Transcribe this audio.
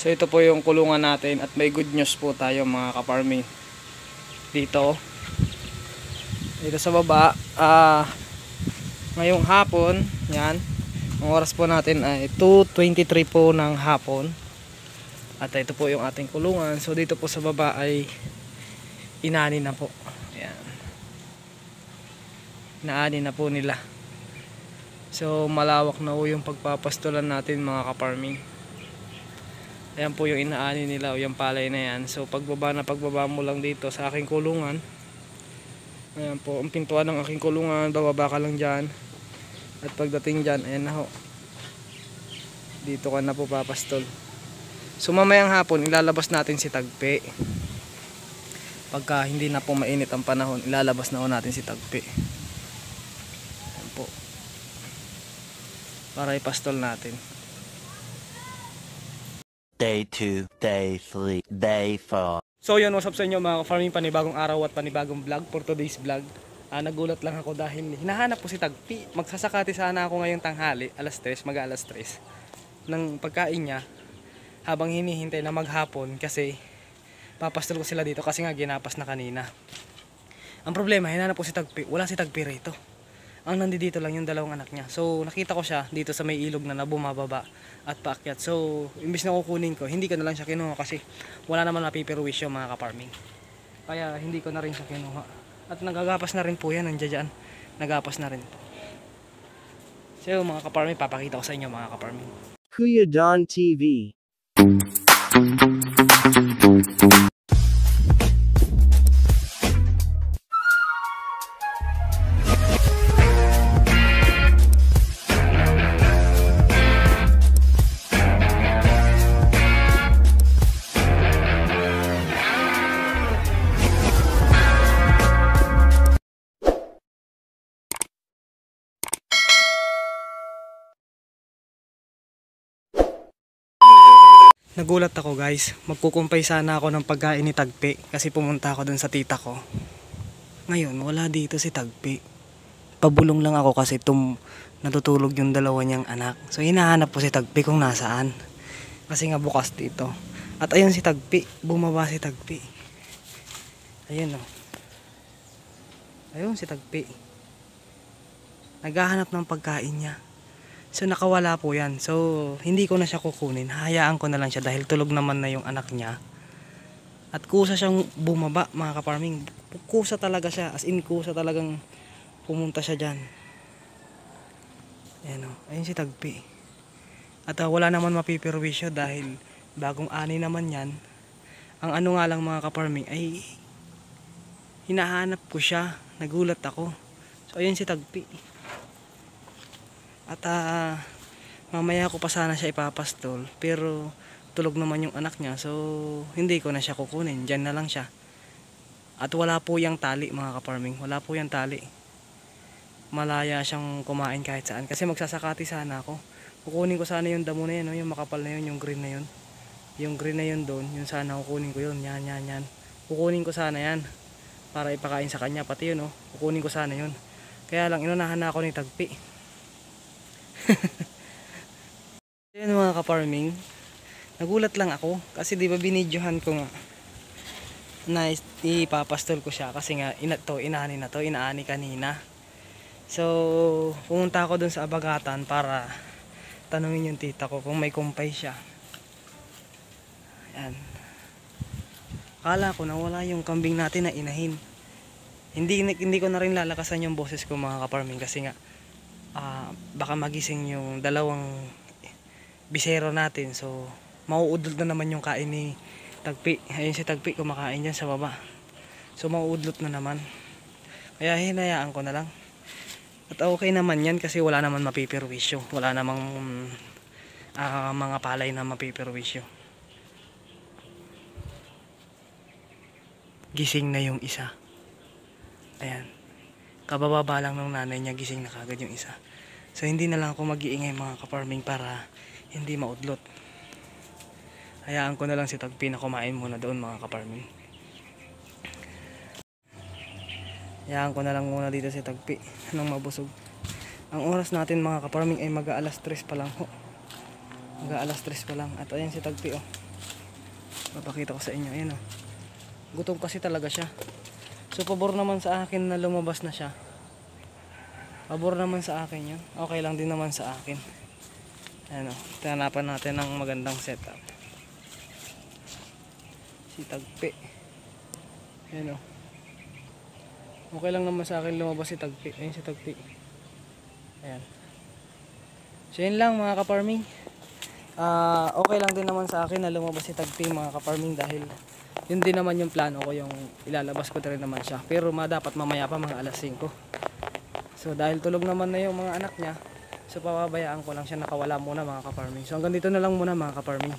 So ito po yung kulungan natin at may good news po tayo mga ka-farming. Dito sa baba, ngayong hapon, yan, ang oras po natin ay 2:23 po ng hapon. At ito po yung ating kulungan. So dito po sa baba ay inani na po. Ayan. Inaani na po nila. So malawak na po yung pagpapastulan natin mga ka-farming. Ayan po yung inaani nila o yung palay na yan. So pagbaba mo lang dito sa aking kulungan. Ayan po ang pintuan ng aking kulungan. Bababa ka lang dyan. At pagdating dyan, ayan na ho. Dito ka na po papastol. So mamayang hapon ilalabas natin si Tagpi. Pagka hindi na po mainit ang panahon, ilalabas na po natin si Tagpi. Ayan po. Para ipastol natin. Day 2, Day 3, Day 4. So yun, what's up sa inyo mga ka-farming, panibagong araw at panibagong vlog for today's vlog. Nagulat lang ako dahil hinahanap ko si Tagpi. Magsasakati sana ako ngayong tanghali, alas 3, mag-alas 3 ng pagkain niya. Habang hinihintay na maghapon kasi papastol ko sila dito kasi nga ginapas na kanina. Ang problema, hinahanap ko si Tagpi, wala si Tagpi rito. Ang nandito lang yung dalawang anak niya. So nakita ko siya dito sa may ilog na bumababa at paakyat. So imbis na kukunin ko, hindi ko na lang siya kinuha kasi wala naman mapiperwisyo mga ka-farming. Kaya hindi ko na rin siya kinuha. At nagagapas na rin po yan, nandiyan dyan. Nagapas na rin po. So mga ka-farming, papakita ko sa inyo mga ka-farming. Kuya Don TV. Nagulat ako guys, magkukumpay sana ako ng pagkain ni Tagpi kasi pumunta ako dun sa tita ko. Ngayon wala dito si Tagpi. Pabulong lang ako kasi natutulog yung dalawa niyang anak. So hinahanap po si Tagpi kung nasaan. Kasi nga bukas dito. At ayun si Tagpi, bumaba si Tagpi. Ayun o. Ayun si Tagpi. Naghahanap ng pagkain niya. So nakawala po yan. So hindi ko na siya kukunin. Hayaan ko na lang siya dahil tulog naman na yung anak niya. At kusa siyang bumaba mga ka-farming. Kusa talaga siya. As in kusa talagang pumunta siya dyan. Ayan o. Ayun si Tagpi. At wala naman mapipirwisyo dahil bagong ani naman yan. Ang ano nga lang mga ka-farming ay hinahanap ko siya. Nagulat ako. So ayun si Tagpi. At mamaya ko pa sana siya ipapastol pero tulog naman yung anak niya so hindi ko na siya kukunin, dyan na lang siya. At wala po yung tali mga ka-farming, wala po yung tali. Malaya siyang kumain kahit saan kasi magsasakati sana ako. Kukunin ko sana yung damo na yun, yung makapal na yun, yung green na yun. Yung green na yun doon, yung sana kukunin ko yun, yan. Kukunin ko sana yan para ipakain sa kanya, pati yun kukunin ko sana yun. Kaya lang inunahan na ako ni Tagpi. Ayun mga ka-farming, nagulat lang ako kasi di ba binidyohan ko nga na ipapastol ko siya kasi nga inaani kanina. So pumunta ako dun sa abagatan para tanungin yung tita ko kung may kumpay siya. Ayan. Akala ko nawala yung kambing natin na inahin. Hindi ko na rin lalakasan yung boses ko mga ka-farming kasi nga baka magising yung dalawang bisero natin. So mauudlot na naman yung kain ni Tagpi. Ayun si Tagpi kumakain dyan sa baba. So mauudlot na naman. Kaya hinayaan ko na lang. At okay naman yan kasi wala naman mapipirwisyo. Wala namang mga palay na mapipirwisyo. Gising na yung isa. Ayan. Kabababa lang ng nanay niya, gising na kagad yung isa. So hindi na lang ako mag-iingay mga ka-farming para hindi maudlot. Hayaan ko na lang si Tagpi na kumain muna doon mga ka-farming. Hayaan ko na lang muna dito si Tagpi nang mabusog. Ang oras natin mga ka-farming ay mag-alas 3 pa lang ho. Alas 3 pa lang. At ayan si Tagpi oh. Papakita ko sa inyo. Ayan oh. Gutom kasi talaga siya. So pabor naman sa akin na lumabas na siya. Pabor naman sa akin yun. Okay lang din naman sa akin. Ayan oh. Tinanapan natin ng magandang setup. Si Tagpi. Ayan oh. Okay lang naman sa akin lumabas si Tagpi. Ayan si Tagpi. Ayan. So yun lang mga ka-farming. Okay lang din naman sa akin na lumabas si Tagpi mga ka-farming dahil yun din naman yung plano ko, yung ilalabas ko rin naman siya. Pero dapat mamaya pa mga alas 5. So dahil tulog naman na yung mga anak niya, so papabayaan ko lang siya nakawala muna mga ka-farming. So hanggang dito na lang muna mga ka-farming.